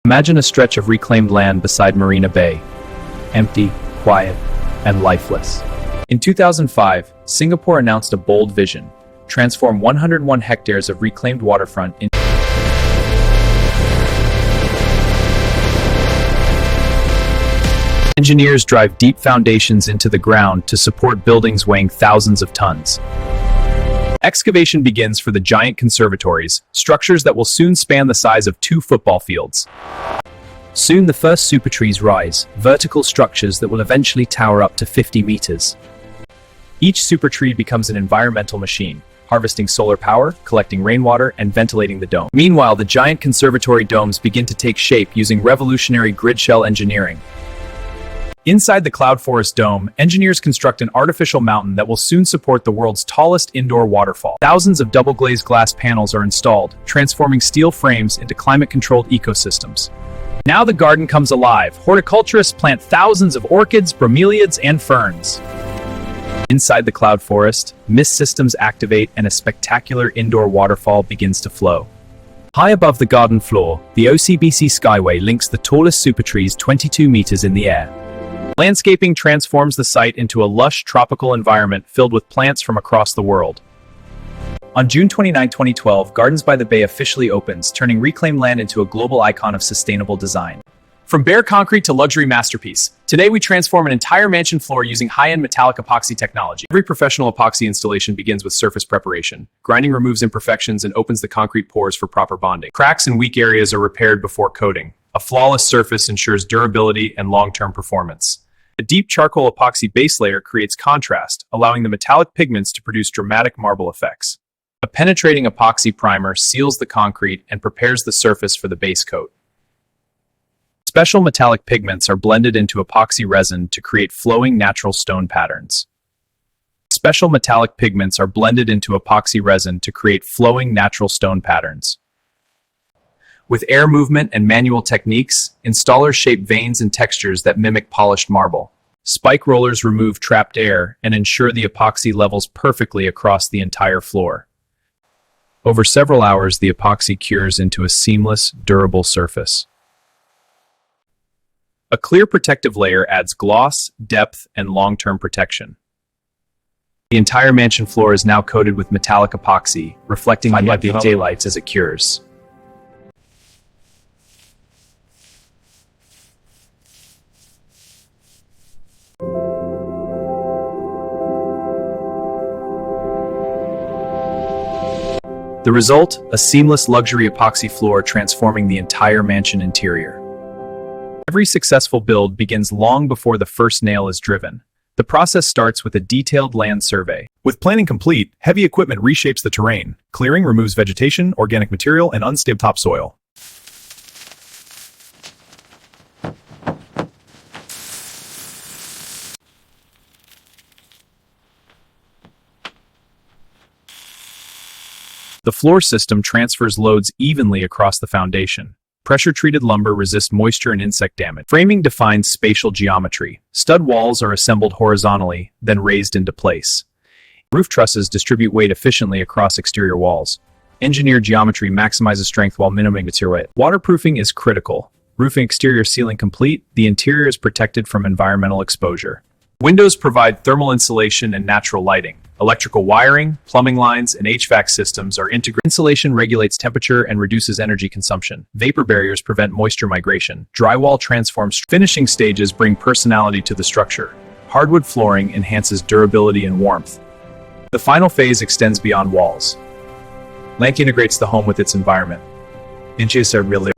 Imagine a stretch of reclaimed land beside Marina Bay, empty, quiet, and lifeless. In 2005, Singapore announced a bold vision: transform 101 hectares of reclaimed waterfront into engineers drive deep foundations into the ground to support buildings weighing thousands of tons. Excavation begins for the giant conservatories, structures that will soon span the size of 2 football fields. Soon the first super trees rise, vertical structures that will eventually tower up to 50 meters. Each super tree becomes an environmental machine, harvesting solar power, collecting rainwater, and ventilating the dome. Meanwhile, the giant conservatory domes begin to take shape using revolutionary grid shell engineering. Inside the cloud forest dome, engineers construct an artificial mountain that will soon support the world's tallest indoor waterfall. Thousands of double-glazed glass panels are installed, transforming steel frames into climate-controlled ecosystems. Now the garden comes alive. Horticulturists plant thousands of orchids, bromeliads, and ferns. Inside the cloud forest, mist systems activate and a spectacular indoor waterfall begins to flow. High above the garden floor, the OCBC Skyway links the tallest super trees 22 meters in the air. Landscaping transforms the site into a lush tropical environment filled with plants from across the world. On June 29, 2012, Gardens by the Bay officially opens, turning reclaimed land into a global icon of sustainable design. From bare concrete to luxury masterpiece, today we transform an entire mansion floor using high-end metallic epoxy technology. Every professional epoxy installation begins with surface preparation. Grinding removes imperfections and opens the concrete pores for proper bonding. Cracks and weak areas are repaired before coating. A flawless surface ensures durability and long-term performance. A deep charcoal epoxy base layer creates contrast, allowing the metallic pigments to produce dramatic marble effects. A penetrating epoxy primer seals the concrete and prepares the surface for the base coat. Special metallic pigments are blended into epoxy resin to create flowing natural stone patterns. Special metallic pigments are blended into epoxy resin to create flowing natural stone patterns. With air movement and manual techniques, installers shape veins and textures that mimic polished marble. Spike rollers remove trapped air and ensure the epoxy levels perfectly across the entire floor. Over several hours, the epoxy cures into a seamless, durable surface. A clear protective layer adds gloss, depth, and long-term protection. The entire mansion floor is now coated with metallic epoxy, reflecting the daylights as it cures. The result, a seamless luxury epoxy floor transforming the entire mansion interior. Every successful build begins long before the first nail is driven. The process starts with a detailed land survey. With planning complete, heavy equipment reshapes the terrain. Clearing removes vegetation, organic material, and unstable topsoil. The floor system transfers loads evenly across the foundation. Pressure-treated lumber resists moisture and insect damage. Framing defines spatial geometry. Stud walls are assembled horizontally, then raised into place. Roof trusses distribute weight efficiently across exterior walls. Engineered geometry maximizes strength while minimizing material weight. Waterproofing is critical. Roofing exterior sealing complete, the interior is protected from environmental exposure. Windows provide thermal insulation and natural lighting. Electrical wiring, plumbing lines, and HVAC systems are integrated. Insulation regulates temperature and reduces energy consumption. Vapor barriers prevent moisture migration. Drywall transforms. Finishing stages bring personality to the structure. Hardwood flooring enhances durability and warmth. The final phase extends beyond walls. Lank integrates the home with its environment. Inches are really